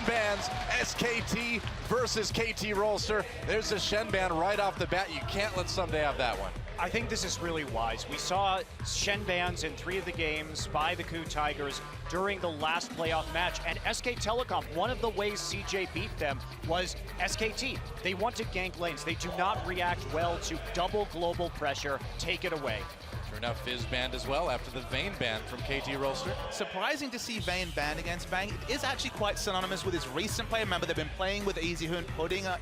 Shenban's SKT versus KT Rolster. There's a Shenban right off the bat. You can't let Someday have that one. I think this is really wise. We saw Shenbans in 3 of the games by the KT Tigers during the last playoff match. And SK Telecom, one of the ways CJ beat them was SKT. They want to gank lanes. They do not react well to double global pressure. Take it away. Turned out Fizz banned as well after the Vayne ban from KT Rolster. Surprising to see Vayne banned against Bang. It is actually quite synonymous with his recent play. Remember, they've been playing with EasyHoon, putting a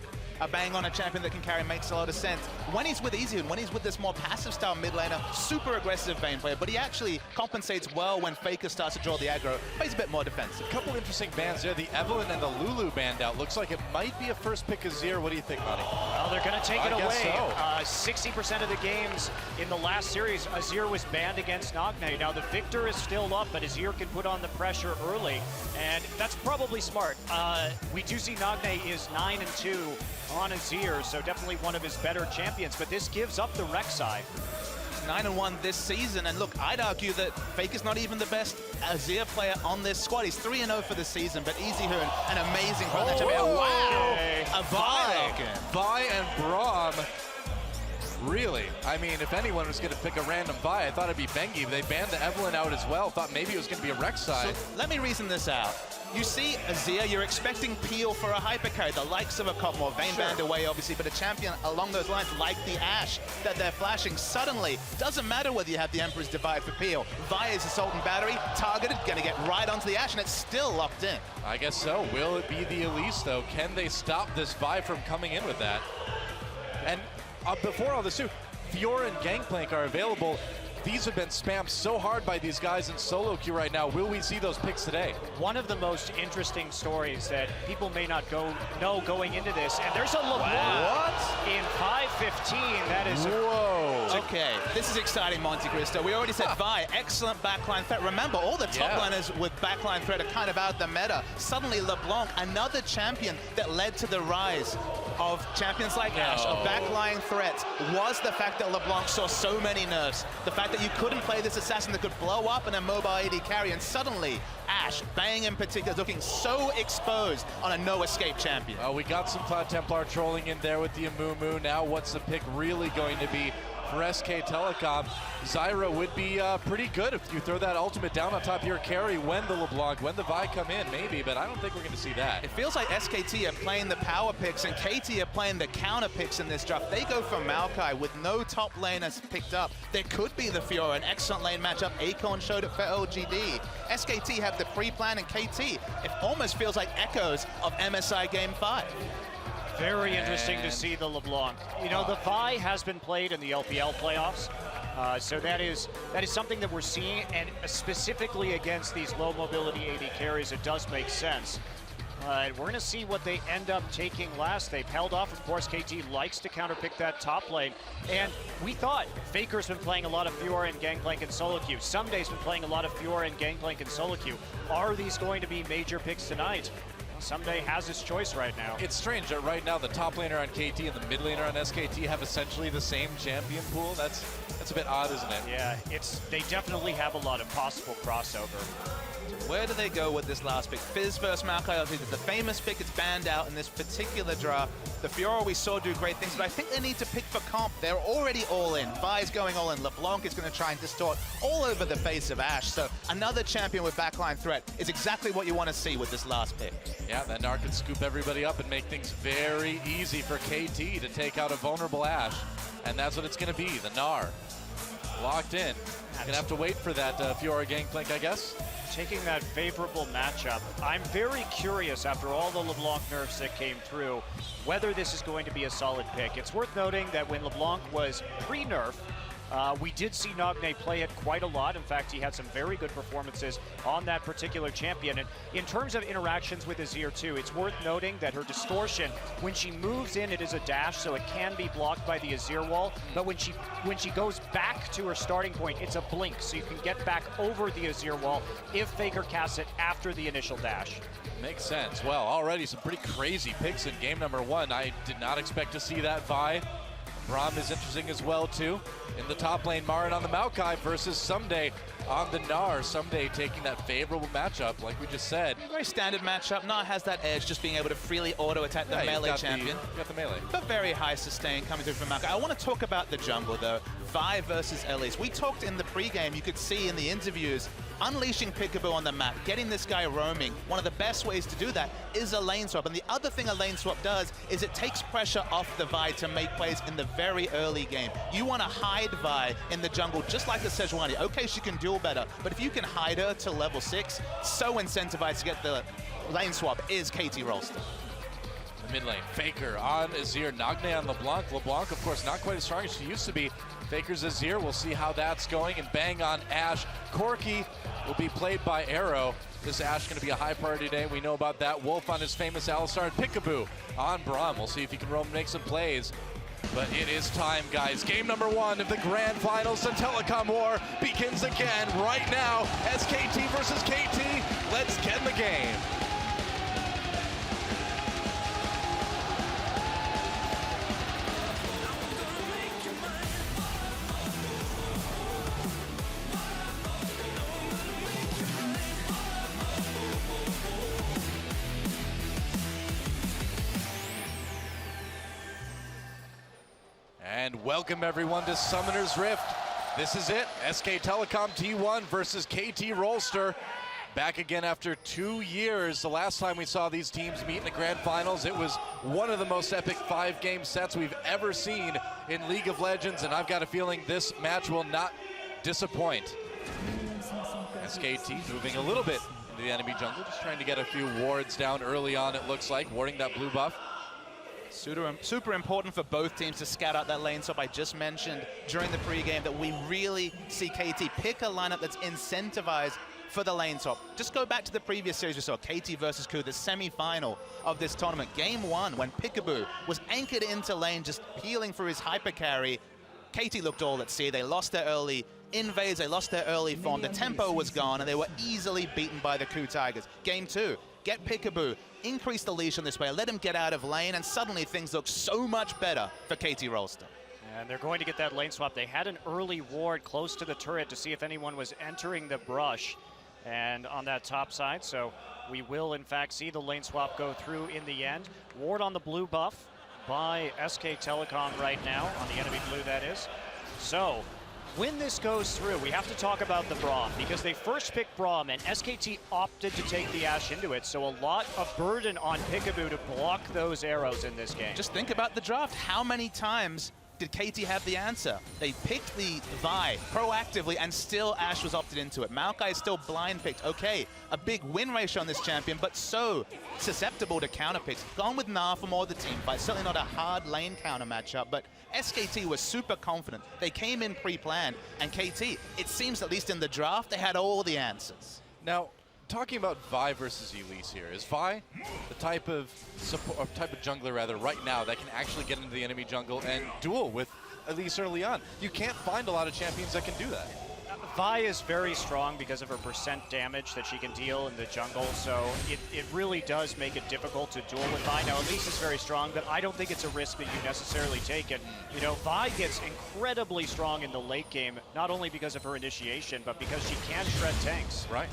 Bang on a champion that can carry makes a lot of sense. When he's with EasyHoon, when he's with this more passive style mid laner, super aggressive Vayne player, but he actually compensates well when Faker starts to draw the aggro, plays a bit more defensive. A couple interesting bans there. The Evelynn and the Lulu banned out. Looks like it might be a first pick Azir. What do you think, Monty? Well, they're going to take it away. So. 60% of the games in the last series, Azir was banned against Nagne. Now the victor is still up, but Azir can put on the pressure early, and that's probably smart. We do see Nagne is 9-2 on Azir, so definitely one of his better champions, but this gives up the Rek'Sai. 9-1 this season, and look, I'd argue that Faker's not even the best Azir player on this squad. He's 3-0 for the season, but EasyHoon, an amazing partner. Wow! A Vi lock-in. Vi and Braum. Really? I mean, if anyone was going to pick a random Vi, I thought it'd be Bengi, but they banned the Evelynn out as well. Thought maybe it was going to be a Rek'Sai. So let me reason this out. You see Azir, you're expecting Peel for a hypercarry, the likes of a Cotmore, Vayne banned away obviously, but a champion along those lines like the Ashe that they're flashing. Suddenly, doesn't matter whether you have the Emperor's Divide for Peel. Vi is Assault and Battery, targeted, gonna get right onto the Ashe, and it's still locked in. I guess so. Will it be the Elise though? Can they stop this Vi from coming in with that? And before all this too, Fiora and Gangplank are available. These have been spammed so hard by these guys in solo queue right now. Will we see those picks today? One of the most interesting stories that people may not know going into this, and there's a LeBlanc in 5:15. That is whoa. Okay, this is exciting, Monte Cristo. We already said Vi, excellent backline threat. Remember, all the top liners with backline threat are kind of out the meta. Suddenly LeBlanc, another champion that led to the rise of champions like Ashe, of backline threats, was the fact that LeBlanc saw so many nerfs. The fact that you couldn't play this assassin that could blow up in a mobile AD carry, and suddenly Ashe, Bang in particular, looking so exposed on a no-escape champion. We got some Cloud Templar trolling in there with the Amumu. Now what's the pick really going to be for SK Telecom? Zyra would be pretty good if you throw that ultimate down on top of your carry when the LeBlanc, when the Vi come in, maybe, but I don't think we're going to see that. It feels like SKT are playing the power picks and KT are playing the counter picks in this draft. They go for Maokai with no top laners picked up. There could be the Fiora, an excellent lane matchup. Acorn showed it for LGD. SKT have the pre-plan, and KT, it almost feels like echoes of MSI Game 5. Very interesting to see the LeBlanc. You know, the Vi has been played in the LPL playoffs, so that is something that we're seeing, and specifically against these low mobility AD carries, it does make sense. We're going to see what they end up taking last. They've held off, of course. KT likes to counterpick that top lane. And we thought Faker's been playing a lot of Fiora and Gangplank in solo queue. Someday's been playing a lot of Fiora and Gangplank in solo queue. Are these going to be major picks tonight? Someday has his choice right now. It's strange that right now the top laner on KT and the mid laner on SKT have essentially the same champion pool. That's a bit odd, isn't it? Yeah, they definitely have a lot of possible crossover. Where do they go with this last pick? Fizz versus Maokai, obviously the famous pick. It's banned out in this particular draft. The Fiora we saw do great things, but I think they need to pick for comp. They're already all in. Vi's going all in. LeBlanc is going to try and distort all over the face of Ashe. So another champion with backline threat is exactly what you want to see with this last pick. Yeah, that Gnar could scoop everybody up and make things very easy for KT to take out a vulnerable Ashe. And that's what it's going to be, the Gnar. Locked in. Gonna have to wait for that Fiora Gangplank, I guess. Taking that favorable matchup, I'm very curious after all the LeBlanc nerfs that came through, whether this is going to be a solid pick. It's worth noting that when LeBlanc was pre-nerf, we did see Nagne play it quite a lot. In fact, he had some very good performances on that particular champion. And in terms of interactions with Azir too, it's worth noting that her distortion, when she moves in, it is a dash, so it can be blocked by the Azir wall. But when she goes back to her starting point, it's a blink, so you can get back over the Azir wall if Faker casts it after the initial dash. Makes sense. Well, already some pretty crazy picks in game number 1. I did not expect to see that Vi Braum is interesting as well, too. In the top lane, Marin on the Maokai versus Someday on the Gnar. Someday taking that favorable matchup, like we just said. Very standard matchup. Gnar has that edge, just being able to freely auto-attack the melee champion. You got the melee. But very high sustain coming through from Maokai. I want to talk about the jungle, though. Vi versus Elise. We talked in the pregame, you could see in the interviews, unleashing Peekaboo on the map, getting this guy roaming. One of the best ways to do that is a lane swap. And the other thing a lane swap does is it takes pressure off the Vi to make plays in the very early game. You want to hide Vi in the jungle just like a Sejuani. Okay, she can duel better, but if you can hide her till level 6, so incentivized to get the lane swap is KT Rolster. The mid lane, Faker on Azir, Nagne on LeBlanc. LeBlanc, of course, not quite as strong as she used to be. Faker's Azir, we'll see how that's going, and bang on Ashe. Corki will be played by Arrow. This Ashe going to be a high priority today. We know about that. Wolf on his famous Alistar, and Peekaboo on Braum. We'll see if he can roam and make some plays. But it is time, guys. Game number 1 of the Grand Finals. The Telecom War begins again right now. SKT versus KT. Let's get in the game. And welcome everyone to Summoner's Rift. This is it, SK Telecom T1 versus KT Rolster. Back again after 2 years. The last time we saw these teams meet in the Grand Finals, it was one of the most epic 5-game sets we've ever seen in League of Legends, and I've got a feeling this match will not disappoint. SKT moving a little bit into the enemy jungle, just trying to get a few wards down early on, it looks like, warding that blue buff. Super important for both teams to scout out that lane swap. I just mentioned during the pregame that we really see KT pick a lineup that's incentivized for the lane swap. Just go back to the previous series we saw, KT versus KU, the semi-final of this tournament. Game 1, when Peekaboo was anchored into lane, just peeling for his hyper carry. KT looked all at sea. They lost their early invades, they lost their early form. The tempo was gone, and they were easily beaten by the KU Tigers. Game 2, get Peekaboo, increase the leash on this player, let him get out of lane, and suddenly things look so much better for KT Rolster. And they're going to get that lane swap. They had an early ward close to the turret to see if anyone was entering the brush and on that top side. So we will, in fact, see the lane swap go through in the end. Ward on the blue buff by SK Telecom right now, on the enemy blue, that is. So when this goes through, we have to talk about the Braum, because they first picked Braum and SKT opted to take the Ashe into it, so a lot of burden on Peekaboo to block those arrows in this game. Just think about the draft. How many times did KT have the answer? They picked the Vi proactively, and still Ashe was opted into it. Maokai is still blind picked. Okay, a big win ratio on this champion, but so susceptible to counter picks. Gone with Gnar for more of the team fight. Certainly not a hard lane counter matchup, but SKT was super confident. They came in pre-planned, and KT, it seems at least in the draft, they had all the answers. Now, talking about Vi versus Elise here, is Vi the type of jungler right now that can actually get into the enemy jungle and duel with Elise early on? You can't find a lot of champions that can do that. Vi is very strong because of her percent damage that she can deal in the jungle, so it really does make it difficult to duel with Vi. Now, Elise is very strong, but I don't think it's a risk that you necessarily take. And, you know, Vi gets incredibly strong in the late game, not only because of her initiation, but because she can shred tanks. Right.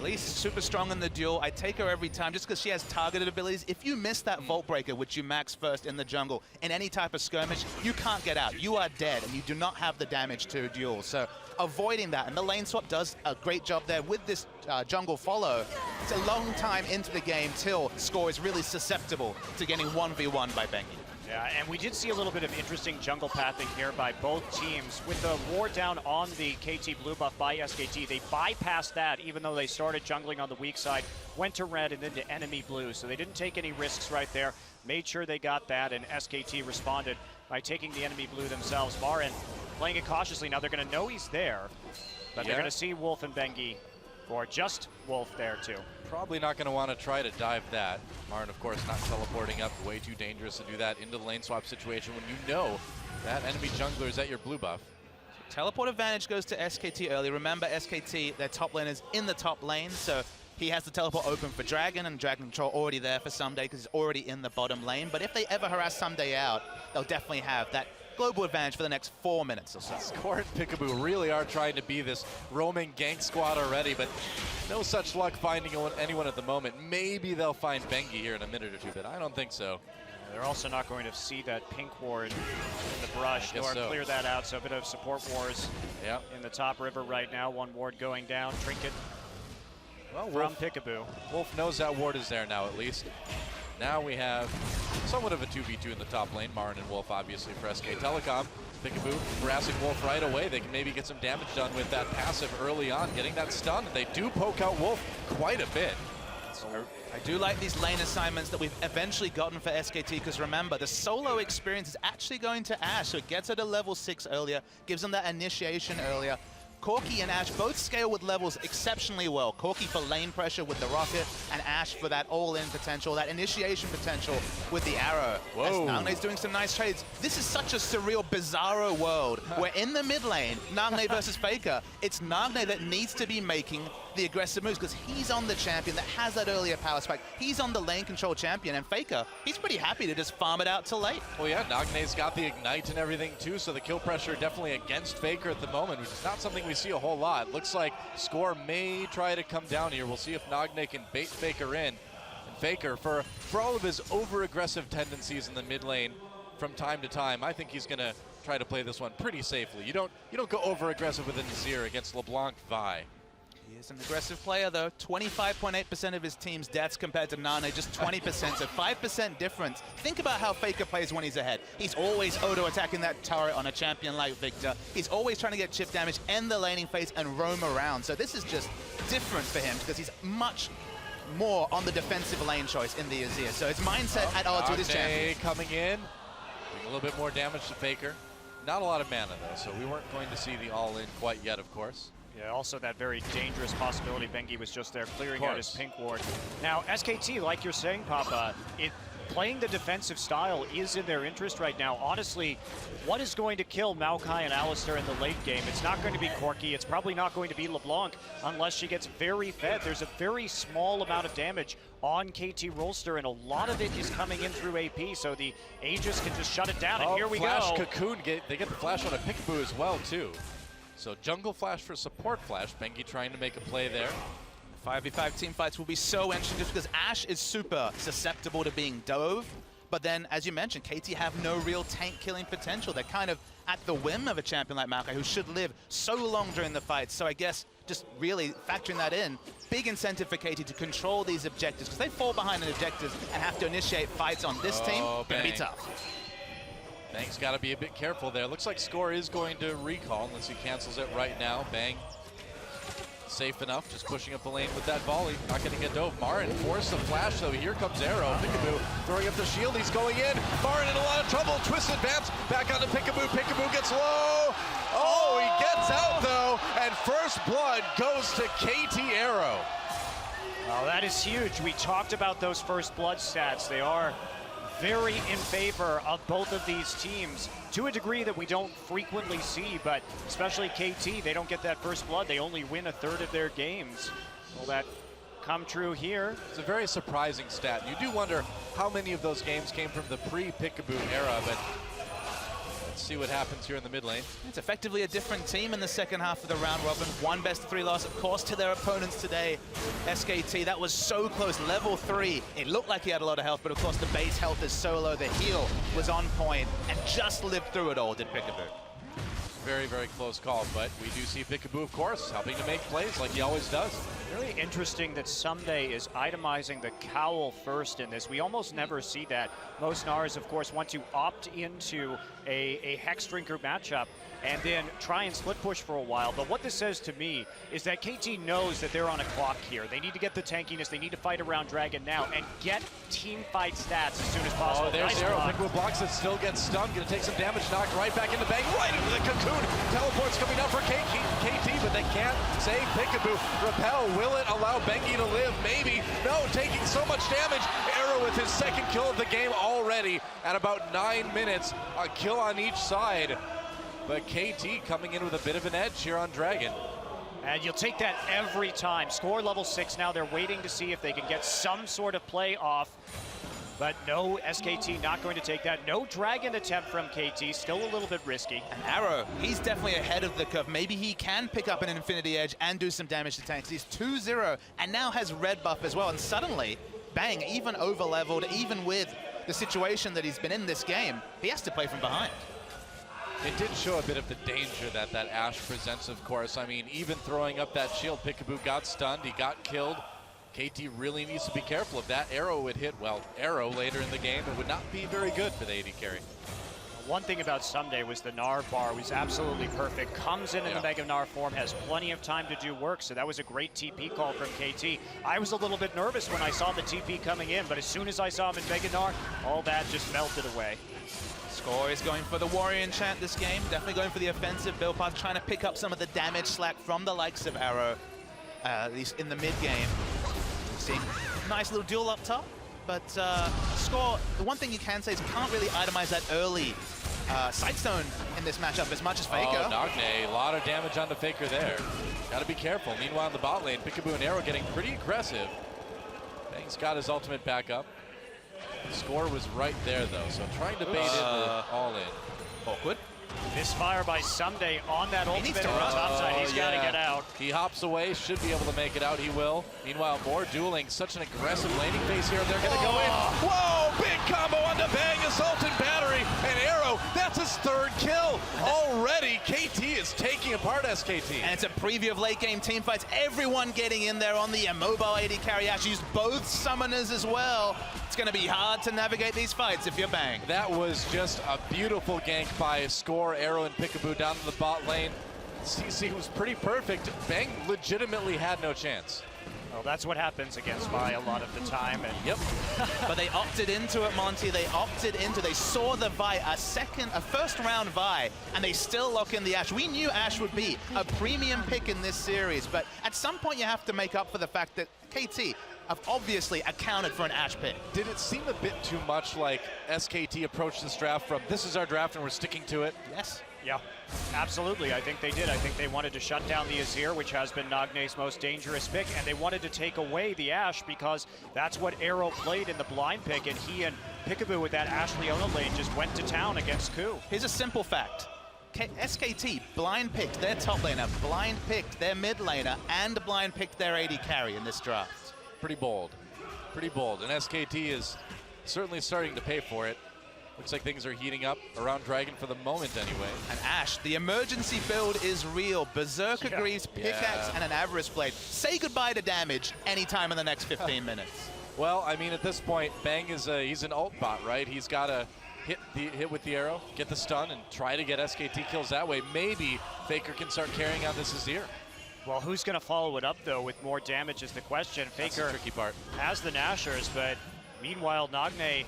Elise is super strong in the duel. I take her every time just because she has targeted abilities. If you miss that Vault Breaker, which you max first in the jungle, in any type of skirmish, you can't get out. You are dead, and you do not have the damage to duel. So avoiding that, and the lane swap does a great job there with this jungle follow. It's a long time into the game till Score is really susceptible to getting 1v1 by Bengi. Yeah, and we did see a little bit of interesting jungle pathing here by both teams. With the ward down on the KT blue buff by SKT, they bypassed that even though they started jungling on the weak side, went to red and then to enemy blue. So they didn't take any risks right there, made sure they got that, and SKT responded by taking the enemy blue themselves. Marin playing it cautiously. Now they're going to know he's there, but they're going to see Wolf and Bengi, or just Wolf there too. Probably not going to want to try to dive that. Marin, of course, not teleporting up. Way too dangerous to do that into the lane swap situation when you know that enemy jungler is at your blue buff. Teleport advantage goes to SKT early. Remember, SKT, their top lane is in the top lane, so he has the teleport open for Dragon, and Dragon Control already there for Someday because he's already in the bottom lane. But if they ever harass Someday out, they'll definitely have that global advantage for the next 4 minutes or so. Score and Peekaboo really are trying to be this roaming gank squad already, but no such luck finding anyone at the moment. Maybe they'll find Bengi here in a minute or two, but I don't think so. They're also not going to see that pink ward in the brush, nor clear that out, so a bit of support wars in the top river right now. One ward going down, Trinket from Peekaboo. Wolf knows that ward is there now at least. Now we have somewhat of a 2v2 in the top lane. Marin and Wolf obviously for SK Telecom. Peekaboo harassing Wolf right away. They can maybe get some damage done with that passive early on, getting that stun. They do poke out Wolf quite a bit. I do like these lane assignments that we've eventually gotten for SKT, because remember, the solo experience is actually going to Ashe, so it gets her to level 6 earlier, gives them that initiation earlier. Corki and Ashe both scale with levels exceptionally well. Corki for lane pressure with the rocket, and Ashe for that all-in potential, that initiation potential with the arrow. Whoa. As Nagne's doing some nice trades. This is such a surreal, bizarro world where in the mid lane, Nagne versus Faker, it's Nagne that needs to be making the aggressive moves because he's on the champion that has that earlier power spike. He's on the lane control champion, and Faker, he's pretty happy to just farm it out till late. Well, yeah, Nagne's got the ignite and everything too, so the kill pressure definitely against Faker at the moment, which is not something we see a whole lot. Looks like Score may try to come down here. We'll see if Nagne can bait Faker in. And Faker, for all of his over-aggressive tendencies in the mid lane from time to time, I think he's gonna try to play this one pretty safely. You don't go over-aggressive with a Nazir against LeBlanc Vi. He is an aggressive player, though. 25.8% of his team's deaths compared to Nane, just 20%, so 5% difference. Think about how Faker plays when he's ahead. He's always auto-attacking that turret on a champion like Victor. He's always trying to get chip damage, end the laning phase, and roam around. So this is just different for him because he's much more on the defensive lane choice in the Azir. So his mindset at odds with his champion. Coming in, doing a little bit more damage to Faker. Not a lot of mana, though, so we weren't going to see the all-in quite yet, of course. Yeah, also that very dangerous possibility. Bengi was just there clearing out his pink ward. Now, SKT, like you're saying, Papa, playing the defensive style is in their interest right now. Honestly, what is going to kill Maokai and Alistar in the late game? It's not going to be Corki. It's probably not going to be LeBlanc unless she gets very fed. There's a very small amount of damage on KT Rolster, and a lot of it is coming in through AP, so the Aegis can just shut it down, and here we Flash go. Cocoon, they get the flash on a Peekaboo as well, too. So jungle flash for support flash. Bengi trying to make a play there. 5v5 team fights will be so interesting just because Ashe is super susceptible to being dove. But then, as you mentioned, KT have no real tank killing potential. They're kind of at the whim of a champion like Maokai, who should live so long during the fight. So I guess just really factoring that in, big incentive for KT to control these objectives, because they fall behind in objectives and have to initiate fights on this team. Gonna be tough. Bang's got to be a bit careful there. Looks like Score is going to recall unless he cancels it right now. Bang. Safe enough, just pushing up the lane with that volley. Not going to get dove. Marin forced the flash, though. Here comes Arrow. Peekaboo throwing up the shield. He's going in. Marin in a lot of trouble. Twist advance. Back onto Peekaboo. Peekaboo gets low. Oh, he gets out, though. And first blood goes to KT Arrow. Oh, that is huge. We talked about those first blood stats. They are very in favor of both of these teams to a degree that we don't frequently see, but especially KT, they don't get that first blood. They only win a third of their games. Will that come true here? It's a very surprising stat. You do wonder how many of those games came from the pre-Peekaboo era, but let's see what happens here in the mid lane. It's effectively a different team in the second half of the round robin. One best-of-3 loss, of course, to their opponents today. SKT, that was so close. Level 3, it looked like he had a lot of health, but of course the base health is so low. The heal was on point and just lived through it all, did Peekaboo. Very, very close call, but we do see Peekaboo, of course, helping to make plays like he always does. Really interesting that Someday is itemizing the cowl first in this. We almost never see that. Most Nars, of course, want to opt into a Hex Drinker matchup and then try and split push for a while. But what this says to me is that KT knows that they're on a clock here. They need to get the tankiness. They need to fight around Dragon now and get team fight stats as soon as possible. Oh, there's Arrow. Peekaboo blocks it, still gets stunned. Gonna take some damage, knocked right back into Bang, right into the Cocoon. Teleport's coming out for KT, but they can't save Peekaboo. Repel, will it allow Bengi to live? Maybe. No, taking so much damage. Arrow with his second kill of the game already at about 9 minutes. A kill on each side. But KT coming in with a bit of an edge here on Dragon. And you'll take that every time. Score level 6 now. They're waiting to see if they can get some sort of play off. But no, SKT not going to take that. No dragon attempt from KT, still a little bit risky. And Arrow, he's definitely ahead of the curve. Maybe he can pick up an Infinity Edge and do some damage to tanks. He's 2-0 and now has red buff as well. And suddenly, bang, even over-leveled, even with the situation that he's been in this game, he has to play from behind. It did show a bit of the danger that Ashe presents, of course. I mean, even throwing up that shield, Peekaboo got stunned, he got killed. KT really needs to be careful. If that arrow would hit, well, arrow later in the game, it would not be very good for the AD carry. One thing about Someday was the Gnar bar was absolutely perfect. Comes in the Mega Gnar form, has plenty of time to do work, so that was a great TP call from KT. I was a little bit nervous when I saw the TP coming in, but as soon as I saw him in Mega Gnar, all that just melted away. Score is going for the Warrior Enchant this game, definitely going for the offensive build path, trying to pick up some of the damage slack from the likes of Arrow, at least in the mid game. Seeing nice little duel up top, but Score, the one thing you can say is can't really itemize that early Sightstone in this matchup as much as Faker. Oh, Nagne, a lot of damage on the Faker there. Gotta be careful. Meanwhile, in the bot lane, Peekaboo and Arrow getting pretty aggressive. Bang's got his ultimate back up. Score was right there, though, so trying to bait in the all-in. Awkward. Misfire by Someday on that ultimate on the top side. He's got to get out. He hops away, should be able to make it out. He will. Meanwhile, more dueling. Such an aggressive laning phase here. They're going to go in. Whoa! Big combo on the Bang, Assault and Battery. And Arrow, that's his third kill. Already, KT is taking apart SKT. And it's a preview of late game team fights. Everyone getting in there on the immobile AD carry. Ashe used both summoners as well. It's going to be hard to navigate these fights if you're Bang. That was just a beautiful gank by Score, Arrow, and Peekaboo down to the bot lane. CC was pretty perfect. Bang legitimately had no chance. Well, that's what happens against Vi a lot of the time. And yep. But they opted into it, Monty. They saw the Vi, a first round Vi, and they still lock in the Ashe. We knew Ashe would be a premium pick in this series, but at some point you have to make up for the fact that KT have obviously accounted for an Ashe pick. Did it seem a bit too much like SKT approached this draft from, this is our draft and we're sticking to it? Yes. Yeah, absolutely. I think they did. I think they wanted to shut down the Azir, which has been Nagne's most dangerous pick, and they wanted to take away the Ashe because that's what Arrow played in the blind pick, and he and Peekaboo with that Ashe Leona lane just went to town against Ku. Here's a simple fact. SKT blind picked their top laner, blind picked their mid laner, and blind picked their AD carry in this draft. Pretty bold. Pretty bold. And SKT is certainly starting to pay for it. Looks like things are heating up around Dragon for the moment anyway. And Ashe, the emergency build is real. Berserker Greaves, Pickaxe, and an Avarice Blade. Say goodbye to damage anytime in the next 15 minutes. Well, I mean, at this point, Bang is he's an ult bot, right? He's got to hit with the arrow, get the stun, and try to get SKT kills that way. Maybe Faker can start carrying out this Azir. Well, who's going to follow it up, though, with more damage is the question. That's Faker the tricky part. Has the Nashers, but meanwhile, Nagne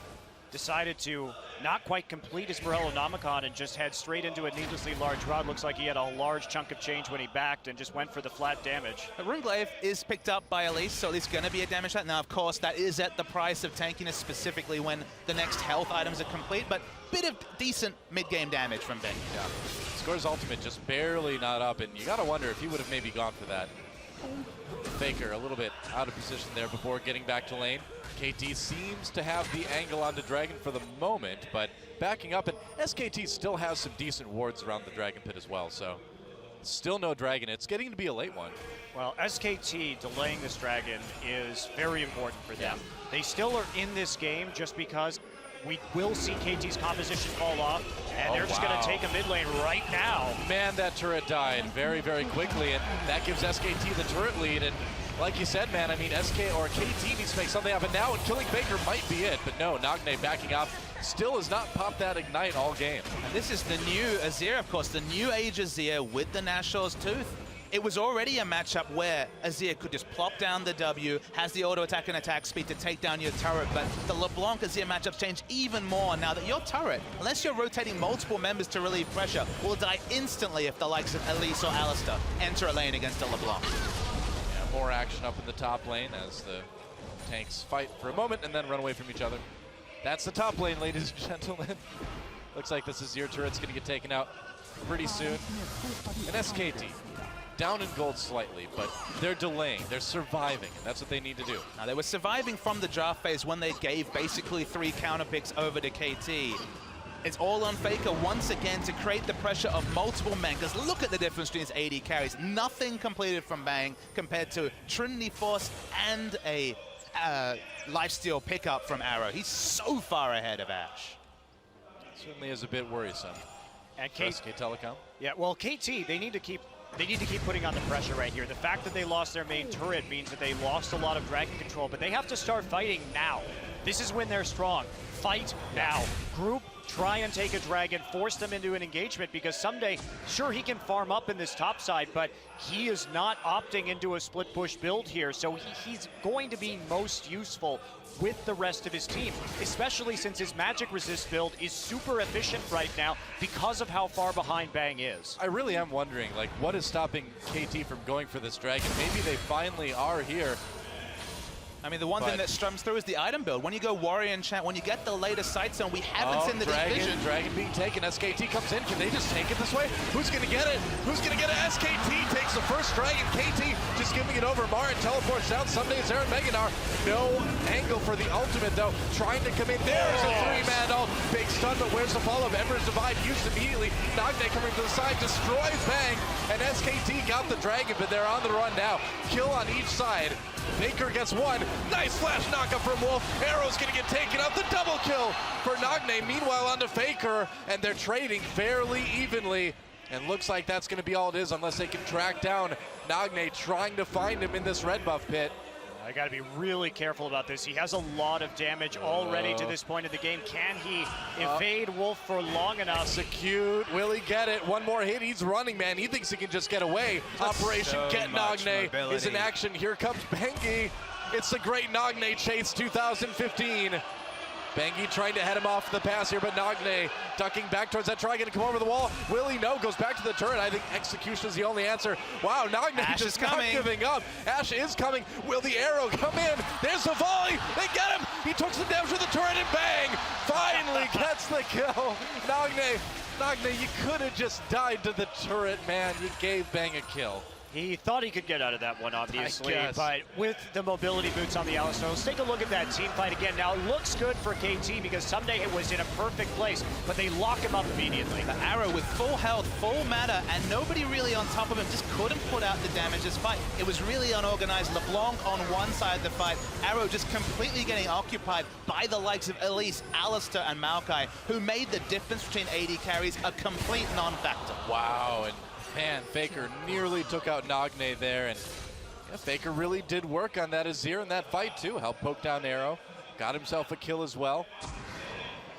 decided to not quite complete his Morellonomicon and just head straight into a needlessly large rod. Looks like he had a large chunk of change when he backed and just went for the flat damage. Runeglaive is picked up by Elise, so there's going to be a damage shot. Now, of course, that is at the price of tankiness, specifically when the next health items are complete, but bit of decent mid-game damage from Bang. Yeah. Score's ultimate just barely not up, and you got to wonder if he would have maybe gone for that. Faker a little bit out of position there before getting back to lane. KT seems to have the angle onto Dragon for the moment, but backing up, and SKT still has some decent wards around the Dragon Pit as well, so still no Dragon. It's getting to be a late one. Well, SKT delaying this Dragon is very important for them. They still are in this game just because we will see KT's composition fall off, and they're just going to take a mid lane right now. Man, that turret died very, very quickly, and that gives SKT the turret lead. And like you said, man, I mean, KT needs to make something happen now, and killing Faker might be it. But no, Nagne backing up, still has not popped that Ignite all game. And this is the new Azir, of course, the new age Azir with the Nashor's Tooth. It was already a matchup where Azir could just plop down the W, has the auto attack and attack speed to take down your turret, but the LeBlanc Azir matchups change even more now that your turret, unless you're rotating multiple members to relieve pressure, will die instantly if the likes of Elise or Alistar enter a lane against a LeBlanc. Yeah, more action up in the top lane as the tanks fight for a moment and then run away from each other. That's the top lane, ladies and gentlemen. Looks like this Azir turret's going to get taken out pretty soon. And SKT down in gold slightly, but they're delaying, they're surviving, and that's what they need to do. Now, they were surviving from the draft phase when they gave basically 3 counter picks over to KT. It's all on Faker once again to create the pressure of multiple men, because look at the difference between his AD carries. Nothing completed from Bang compared to Trinity Force and a lifesteal pickup from Arrow. He's so far ahead of Ash. Certainly is a bit worrisome. And SK Telecom. Yeah, well, KT, they need to keep putting on the pressure right here. The fact that they lost their main turret means that they lost a lot of dragon control, but they have to start fighting now. This is when they're strong. Fight now. Group, try and take a dragon, force them into an engagement, because someday, sure, he can farm up in this top side, but he is not opting into a split push build here, so he's going to be most useful with the rest of his team, especially since his magic resist build is super efficient right now because of how far behind Bang is. I really am wondering, like, what is stopping KT from going for this dragon? Maybe they finally are here. I mean, the one thing that strums through is the item build. When you go Warrior Enchant, when you get the later sight zone, we haven't seen the division. Dragon being taken. SKT comes in. Can they just take it this way? Who's going to get it? Who's going to get it? SKT takes the first dragon. KT just giving it over. Marin teleports down. Someday it's Aaron Meganar. No angle for the ultimate, though. Trying to come in. There's a 3-man ult. Big stun, but where's the follow-up? Ember's Divide used immediately. Nagne coming to the side. Destroys Bang. And SKT got the dragon, but they're on the run now. Kill on each side. Faker gets one. Nice flash knockup from Wolf. Arrow's gonna get taken out. The double kill for Nagne. Meanwhile, onto Faker, and they're trading fairly evenly. And looks like that's gonna be all it is, unless they can track down Nagne, trying to find him in this red buff pit. I got to be really careful about this. He has a lot of damage already to this point of the game. Can he evade Wolf for long enough? Execute. Will he get it? One more hit. He's running, man. He thinks he can just get away. Operation Get Nagne is in action. Here comes Bengi. It's the great Nagne chase 2015. Bengi trying to head him off the pass here, but Nagne ducking back towards that try, going to come over the wall. Will he? No, goes back to the turret. I think execution is the only answer. Wow, Nagne just not giving up. Ash is coming. Will the arrow come in? There's the volley. They get him. He took some damage to the turret and Bang finally gets the kill. Nagne, you could have just died to the turret, man. You gave Bang a kill. He thought he could get out of that one, obviously, but with the mobility boots on the Alistar, let's take a look at that team fight again. Now, it looks good for KT because Someday it was in a perfect place, but they lock him up immediately. The Arrow with full health, full mana, and nobody really on top of him, just couldn't put out the damage this fight. It was really unorganized. LeBlanc on one side of the fight, Arrow just completely getting occupied by the likes of Elise, Alistar, and Maokai, who made the difference between AD carries a complete non-factor. Wow, and man, Faker nearly took out Nagne there, and yeah, Faker really did work on that Azir in that fight too. Helped poke down Arrow, got himself a kill as well.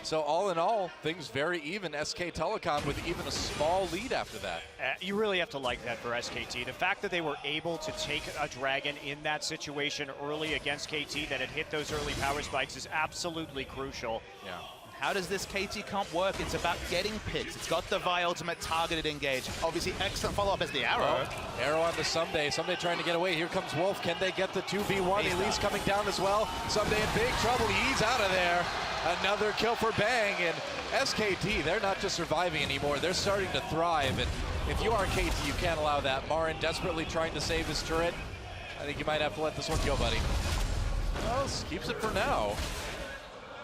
So all in all, things very even. SK Telecom with even a small lead after that. You really have to like that for SKT. The fact that they were able to take a dragon in that situation early against KT, that it hit those early power spikes, is absolutely crucial. Yeah. How does this KT comp work? It's about getting picks. It's got the Vi ultimate targeted engage. Obviously, excellent follow-up as the Arrow. Oh, Arrow on the Someday. Someday trying to get away. Here comes Wolf. Can they get the 2v1? Elise coming down as well. Someday in big trouble. He's out of there. Another kill for Bang. And SKT, they're not just surviving anymore. They're starting to thrive. And if you are KT, you can't allow that. Marin desperately trying to save his turret. I think you might have to let this one go, buddy. Well, keeps it for now.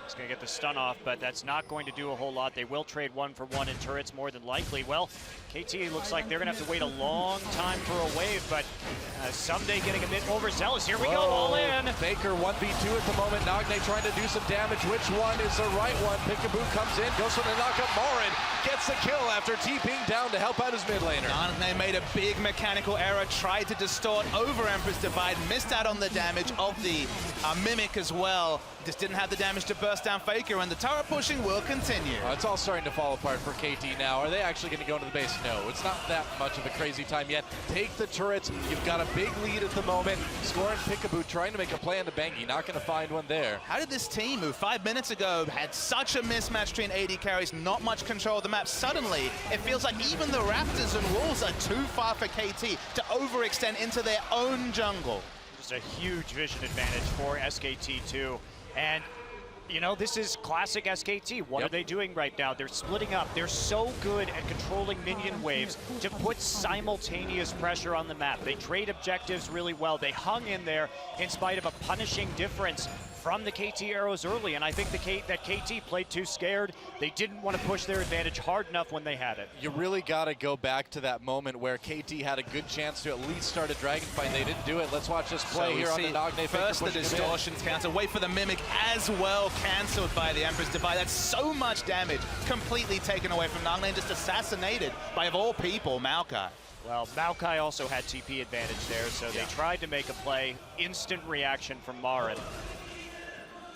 He's going to get the stun off, but that's not going to do a whole lot. They will trade 1-for-1 in turrets more than likely. Well, KT looks like they're going to have to wait a long time for a wave, but Someday getting a bit overzealous. Here we go, all in. Faker 1v2 at the moment. Nagne trying to do some damage. Which one is the right one? Pickaboo comes in, goes for the knockup. Marin gets the kill after TPing down to help out his mid laner. Nagne made a big mechanical error, tried to distort over Empress Divide, missed out on the damage of the Mimic as well. Just didn't have the damage to burst down Faker, and the tower pushing will continue. It's all starting to fall apart for KT now. Are they actually going to go into the base? No, it's not that much of a crazy time yet. Take the turrets. You've got a big lead at the moment. Scoring Pickaboo, trying to make a play on the Bengi. Not going to find one there. How did this team, who 5 minutes ago had such a mismatch between AD carries, not much control of the map, suddenly it feels like even the Raptors and Wolves are too far for KT to overextend into their own jungle. Just a huge vision advantage for SKT2. And You know, this is classic SKT. What are they doing right now? They're splitting up. They're so good at controlling minion waves to put simultaneous pressure on the map. They trade objectives really well. They hung in there in spite of a punishing difference from the KT arrows early, and I think that KT played too scared. They didn't want to push their advantage hard enough when they had it. You really got to go back to that moment where KT had a good chance to at least start a dragon fight. They didn't do it. Let's watch this play here on the Nagne. First the distortions cancel. Wait for the mimic as well, cancelled by the Emperor's Divide. That's so much damage completely taken away from Nagne and just assassinated by, of all people, Maokai. Well, Maokai also had TP advantage there, so they tried to make a play. Instant reaction from Marin.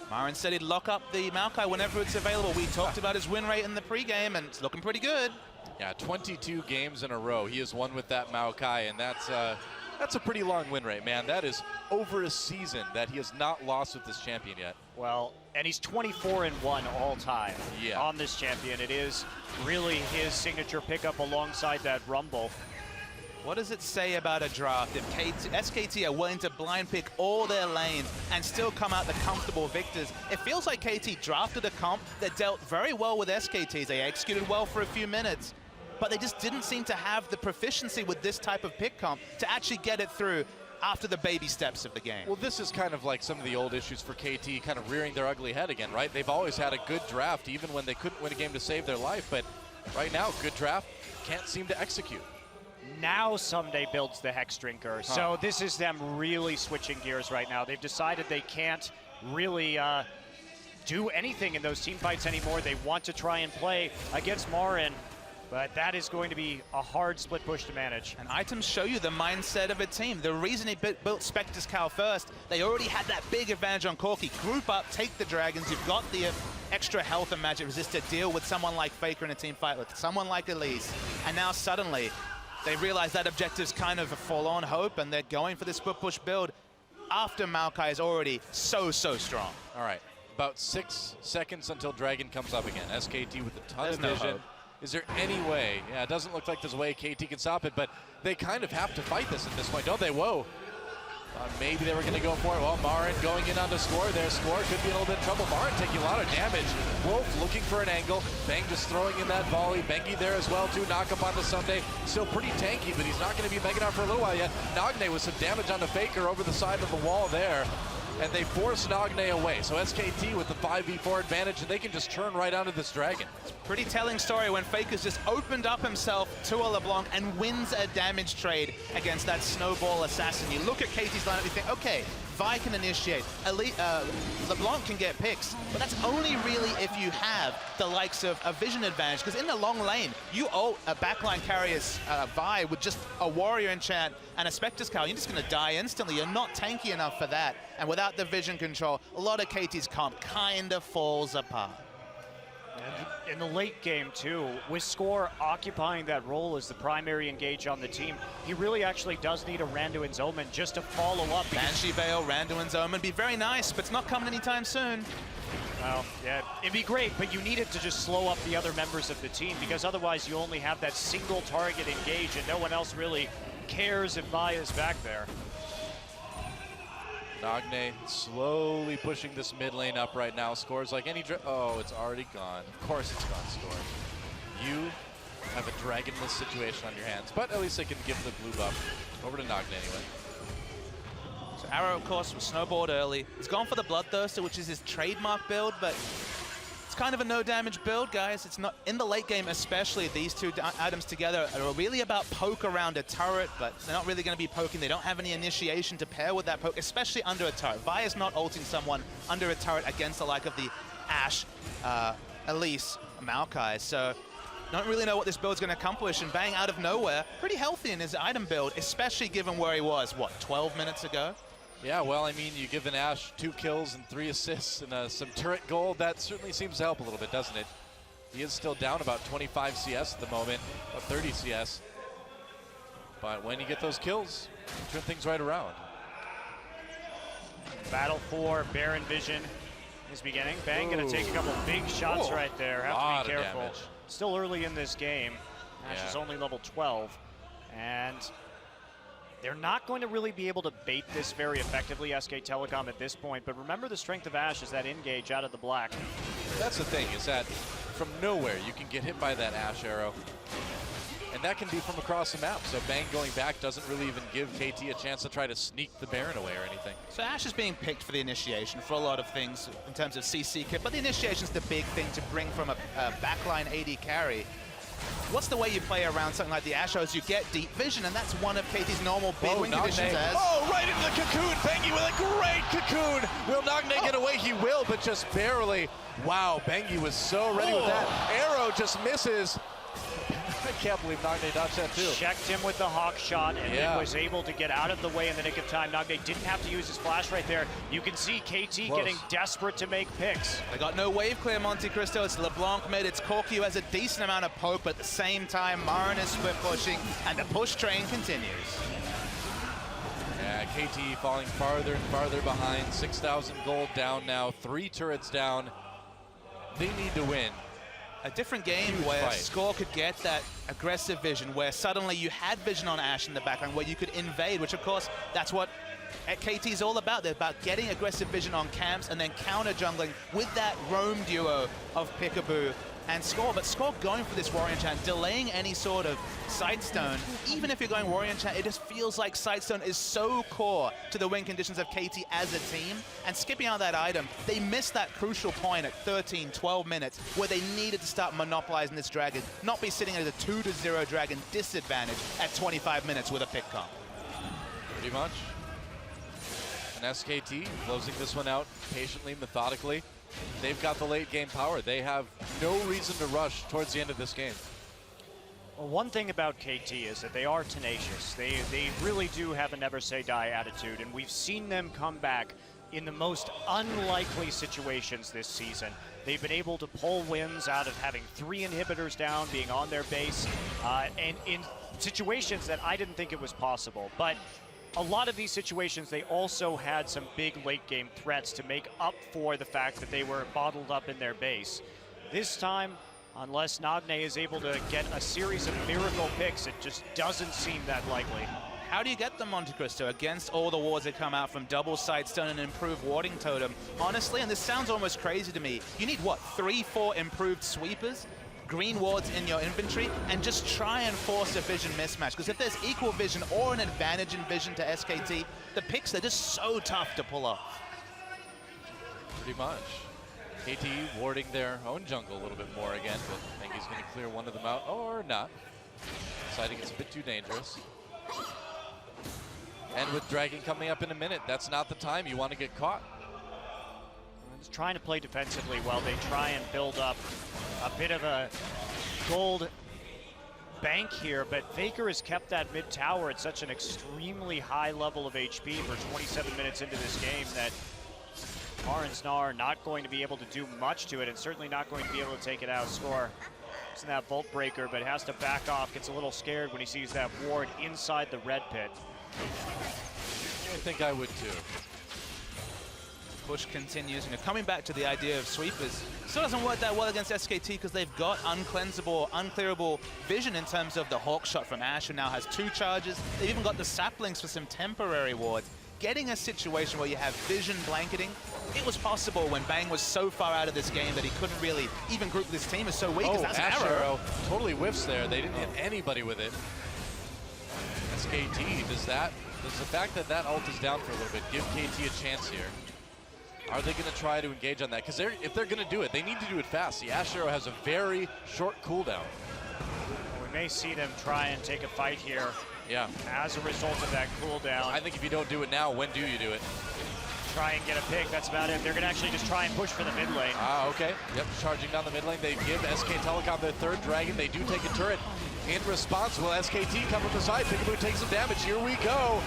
Marin said he'd lock up the Maokai whenever it's available. We talked about his win rate in the pregame, and it's looking pretty good. Yeah, 22 games in a row. He has won with that Maokai, and that's a pretty long win rate, man. That is over a season that he has not lost with this champion yet. Well, and he's 24-1 all time on this champion. It is really his signature pickup alongside that Rumble. What does it say about a draft if SKT are willing to blind pick all their lanes and still come out the comfortable victors? It feels like KT drafted a comp that dealt very well with SKTs. They executed well for a few minutes, but they just didn't seem to have the proficiency with this type of pick comp to actually get it through after the baby steps of the game. Well, this is kind of like some of the old issues for KT kind of rearing their ugly head again, right? They've always had a good draft, even when they couldn't win a game to save their life, but right now, good draft, can't seem to execute. Now Someday builds the Hex Drinker. So this is them really switching gears right now. They've decided they can't really do anything in those team fights anymore. They want to try and play against Marin, but that is going to be a hard split push to manage. And items show you the mindset of a team. The reason he built Spectre's Cow first, they already had that big advantage on Corki. Group up, take the dragons. You've got the extra health and magic resist to deal with someone like Faker in a team fight, with someone like Elise. And now suddenly, they realize that objective's kind of a forlorn hope, and they're going for this split push build after Maokai is already so strong. All right, about 6 seconds until Dragon comes up again. SKT with a ton of vision. Is there any way? Yeah, it doesn't look like there's a way KT can stop it, but they kind of have to fight this at this point, don't they? Whoa. Maybe they were going to go for it. Well, Marin going in on the score. Their score could be in a little bit of trouble. Marin taking a lot of damage. Wolf looking for an angle. Bang just throwing in that volley. Bengi there as well, too. Knock up on the Sunday. Still pretty tanky, but he's not going to be Mega Down for a little while yet. Nagne with some damage on the Faker over the side of the wall there. And they force Nagne away. So SKT with the 5v4 advantage, and they can just turn right onto this Dragon. Pretty telling story when Faker's just opened up himself to a LeBlanc and wins a damage trade against that Snowball Assassin. You look at KT's lineup, you think, okay, Vi can initiate, LeBlanc can get picks, but that's only really if you have the likes of a vision advantage, because in the long lane, you ult a backline carrier's Vi with just a warrior enchant and a Spectre's Cow. You're just going to die instantly. You're not tanky enough for that. And without the vision control, a lot of KT's comp kind of falls apart. And in the late game, too, with Score occupying that role as the primary engage on the team, he really actually does need a Randuin's Omen just to follow up. Banshee Veil, Randuin's Omen, be very nice, but it's not coming anytime soon. Well, yeah, it'd be great, but you need it to just slow up the other members of the team, because otherwise you only have that single target engage and no one else really cares if Vi is back there. Nagne slowly pushing this mid lane up right now. Scores like any oh, it's already gone. Of course it's gone, Score. You have a dragonless situation on your hands, but at least they can give the blue buff over to Nagne anyway. So Arrow, of course, was snowballed early. He's gone for the Bloodthirster, which is his trademark build, but it's kind of a no-damage build, guys. It's not in the late game, especially. These two items together are really about poke around a turret, but they're not really going to be poking. They don't have any initiation to pair with that poke, especially under a turret. Vi is not ulting someone under a turret against the like of the Ashe, Elise, Maokai. So don't really know what this build's going to accomplish, and Bang out of nowhere, pretty healthy in his item build, especially given where he was, what, 12 minutes ago? Yeah, well, I mean, you give an Ashe 2 kills and 3 assists and some turret gold. That certainly seems to help a little bit, doesn't it? He is still down about 25 CS at the moment, about 30 CS. But when you get those kills, you turn things right around. Battle for Baron Vision is beginning. Bang gonna take a couple big shots right there. Have to be careful. Damage. Still early in this game. Ashe is only level 12. And They're not going to really be able to bait this very effectively, SK Telecom, at this point. But remember, the strength of Ashe is that engage out of the black. That's the thing, is that from nowhere you can get hit by that Ashe arrow. And that can be from across the map. So Bang going back doesn't really even give KT a chance to try to sneak the Baron away or anything. So Ashe is being picked for the initiation for a lot of things in terms of CC kit, but the initiation is the big thing to bring from a backline AD carry. What's the way you play around something like the Ashe is you get deep vision, and that's one of KT's normal big win conditions as... Oh, right into the cocoon. Bengi with a great cocoon. Will Nagne get away? He will, but just barely. Wow, Bengi was so ready with that. Arrow just misses. I can't believe Nagne dodged that too. Checked him with the hawk shot and then was able to get out of the way in the nick of time. Nagne didn't have to use his flash right there. You can see KT getting desperate to make picks. They got no wave clear, Monte Cristo. It's LeBlanc mid. It's Corky who has a decent amount of poke, but at the same time, Marin is split pushing, and the push train continues. Yeah, KT falling farther and farther behind. 6,000 gold down now. 3 turrets down. They need to win. A different game where Score could get that aggressive vision, where suddenly you had vision on Ashe in the background, where you could invade, which of course, that's what KT is all about. They're about getting aggressive vision on camps and then counter jungling with that roam duo of Peekaboo and Score. But Score going for this Warrior Enchant, delaying any sort of Sightstone. Even if you're going Warrior Enchant, it just feels like Sightstone is so core to the win conditions of KT as a team. And skipping out that item, they missed that crucial point at 13, 12 minutes where they needed to start monopolizing this dragon, not be sitting at a 2-0 dragon disadvantage at 25 minutes with a pick comp. Pretty much. And SKT closing this one out patiently, methodically. They've got the late game power. They have no reason to rush towards the end of this game. Well, one thing about KT is that they are tenacious. They really do have a never say die attitude, and we've seen them come back in the most unlikely situations this season. They've been able to pull wins out of having 3 inhibitors down, being on their base, and in situations that I didn't think it was possible. But a lot of these situations, they also had some big late game threats to make up for the fact that they were bottled up in their base. This time, unless Nagne is able to get a series of miracle picks, it just doesn't seem that likely. How do you get them, Monte Cristo, against all the wards that come out from double Sightstone and improved warding totem? Honestly, and this sounds almost crazy to me, you need what, 3-4 improved sweepers? Green wards in your inventory, and just try and force a vision mismatch. Because if there's equal vision or an advantage in vision to SKT, the picks are just so tough to pull off. Pretty much. KT warding their own jungle a little bit more again, but I think he's going to clear one of them out, or not. Deciding it's a bit too dangerous. And with Dragon coming up in a minute, that's not the time you want to get caught. Just trying to play defensively while they try and build up a bit of a gold bank here, but Faker has kept that mid tower at such an extremely high level of HP for 27 minutes into this game that Marin's Gnar not going to be able to do much to it, and certainly not going to be able to take it out. Score using that Vault Breaker, but has to back off, gets a little scared when he sees that ward inside the red pit. I think I would too. Push continues, and coming back to the idea of sweepers, still doesn't work that well against SKT because they've got uncleansable, unclearable vision in terms of the Hawk shot from Ashe, who now has 2 charges. They've even got the saplings for some temporary wards. Getting a situation where you have vision blanketing, it was possible when Bang was so far out of this game that he couldn't really even group this team is so weak. Oh, that's Ashe an arrow. arrow totally whiffs there. They didn't hit anybody with it. SKT, does the fact that that ult is down for a little bit give KT a chance here? Are they going to try to engage on that? Because if they're going to do it, they need to do it fast. The Ashe arrow has a very short cooldown. We may see them try and take a fight here. Yeah. As a result of that cooldown. I think if you don't do it now, when do you do it? Try and get a pick, that's about it. They're going to actually just try and push for the mid lane. Ah, okay. Yep, charging down the mid lane. They give SK Telecom their 3rd dragon. They do take a turret. In response, will SKT come from the side? Peekaboo takes some damage. Here we go.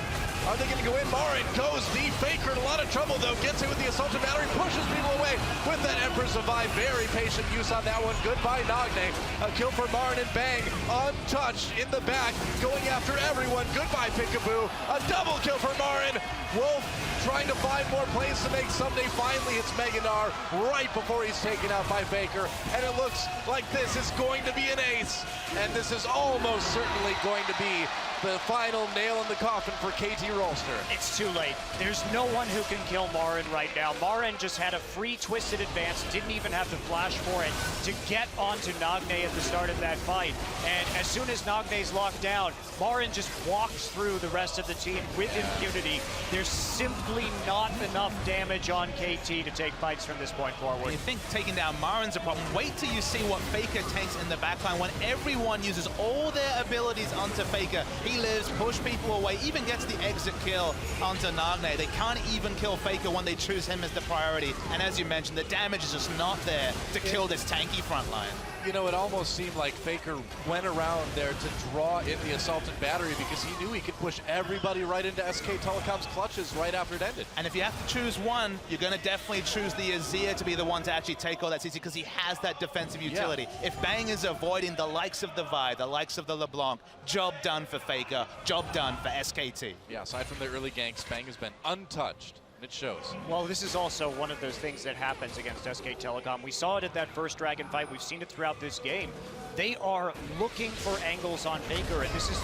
Are they going to go in? Marin goes deep. Faker in a lot of trouble, though. Gets it with the Assaulted Battery. Pushes people away with that Emperor's Survive. Very patient use on that one. Goodbye, Nagne. A kill for Marin and Bang. Untouched in the back. Going after everyone. Goodbye, Peekaboo. A double kill for Marin. Wolf trying to find more plays to make someday. Finally, it's Mega Gnar right before he's taken out by Faker. And it looks like this is going to be an ace. And this is almost certainly going to be the final nail in the coffin for KT Rolster. It's too late. There's no one who can kill Marin right now. Marin just had a free twisted advance, didn't even have to flash for it to get onto Nagne at the start of that fight. And as soon as Nagne's locked down, Marin just walks through the rest of the team with impunity. There's simply not enough damage on KT to take fights from this point forward. You think taking down Marin's a problem. Wait till you see what Faker takes in the backline when everyone uses all their abilities onto Faker. He lives, push people away, even gets the exit kill onto Nagne. They can't even kill Faker when they choose him as the priority. And as you mentioned, the damage is just not there to kill this tanky front line. You know, it almost seemed like Faker went around there to draw in the assaulted battery because he knew he could push everybody right into SK Telecom's clutches right after it ended. And if you have to choose one, you're going to definitely choose the Azir to be the one to actually take all that CC because he has that defensive utility. Yeah. If Bang is avoiding the likes of the Vi, the likes of the LeBlanc, job done for Faker, job done for SKT. Yeah, aside from the early ganks, Bang has been untouched. It shows. Well, this is also one of those things that happens against SK Telecom. We saw it at that first Dragon fight. We've seen it throughout this game. They are looking for angles on Faker, and this is,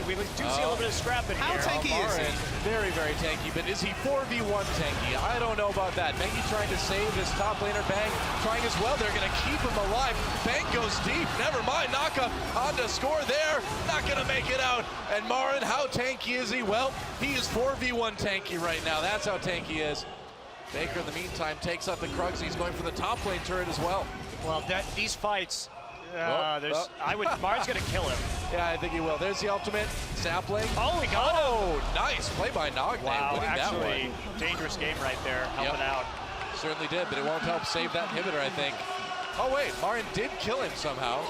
we do see a little bit of scrapping here. How tanky is he? Very, very tanky, but is he 4v1 tanky? I don't know about that. Mengi trying to save his top laner, Bang trying as well. They're going to keep him alive. Bang goes deep. Never mind. Naka on to score there. Not going to make it out. And Marin, how tanky is he? Well, he is 4v1 tanky right now. That's how tanky he is. Faker, in the meantime, takes out the Krugs. He's going for the top lane turret as well. Well, these fights, Marin's going to kill him. Yeah, I think he will. There's the ultimate. Sapling. Oh, he got him. Oh, nice play by Nagne. Wow, actually, dangerous game right there, helping out. Certainly did, but it won't help save that inhibitor, I think. Oh, wait, Marin did kill him somehow.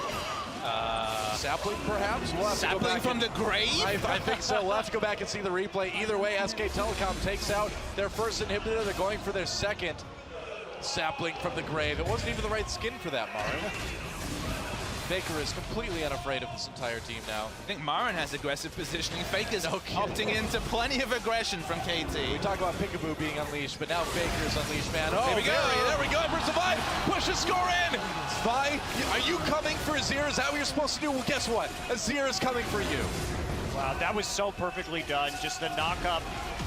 Sapling, perhaps? We'll have Sapling to go back from the grave? I think so. We'll have to go back and see the replay. Either way, SK Telecom takes out their first inhibitor. They're going for their second. Sapling from the grave. It wasn't even the right skin for that, Marin. Faker is completely unafraid of this entire team now. I think Marin has aggressive positioning. Faker's opting into plenty of aggression from KT. We talk about Peekaboo being unleashed, but now Faker's unleashed, man. Oh, there we go. There we go. Versus Vi. Push the score in. Vi, are you coming for Azir? Is that what you're supposed to do? Well, guess what? Azir is coming for you. Wow, that was so perfectly done. Just the knock-up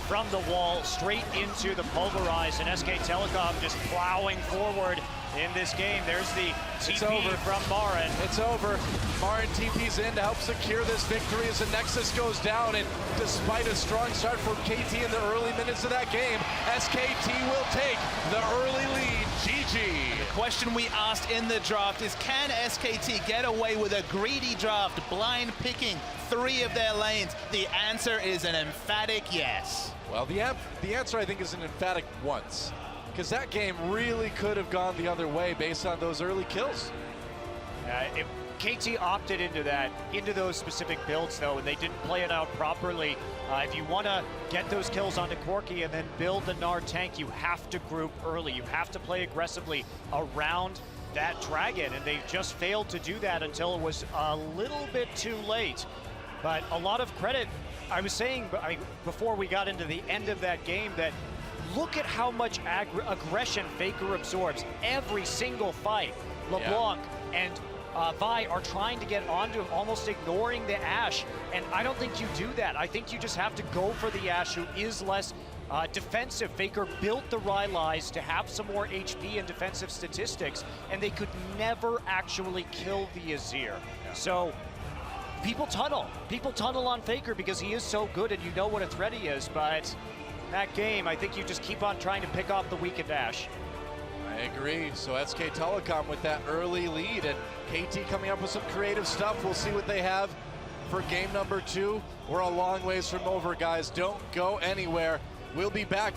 from the wall straight into the Pulverize, and SK Telecom just plowing forward in this game. There's the TP from Marin. It's over. Marin TP's in to help secure this victory as the Nexus goes down, and despite a strong start from KT in the early minutes of that game, SKT will take the early lead. GG. The question we asked in the draft is, can SKT get away with a greedy draft, blind picking 3 of their lanes? The answer is an emphatic yes. Well, the answer, I think, is an emphatic once. Because that game really could have gone the other way based on those early kills. KT opted into those specific builds, though, and they didn't play it out properly. If you want to get those kills onto Corki and then build the Gnar tank, you have to group early. You have to play aggressively around that dragon, and they just failed to do that until it was a little bit too late. But a lot of credit. I was saying before we got into the end of that game that look at how much aggression Faker absorbs every single fight. LeBlanc and Vi are trying to get onto him, almost ignoring the Ashe, and I don't think you do that. I think you just have to go for the Ashe, who is less defensive. Faker built the Rylai's to have some more HP and defensive statistics, and they could never actually kill the Azir. So people tunnel on Faker because he is so good and you know what a threat he is, but in that game, I think you just keep on trying to pick off the weakened Ashe. I agree. So SK Telecom with that early lead, and KT coming up with some creative stuff. We'll see what they have for game number 2. We're a long ways from over, guys. Don't go anywhere. We'll be back.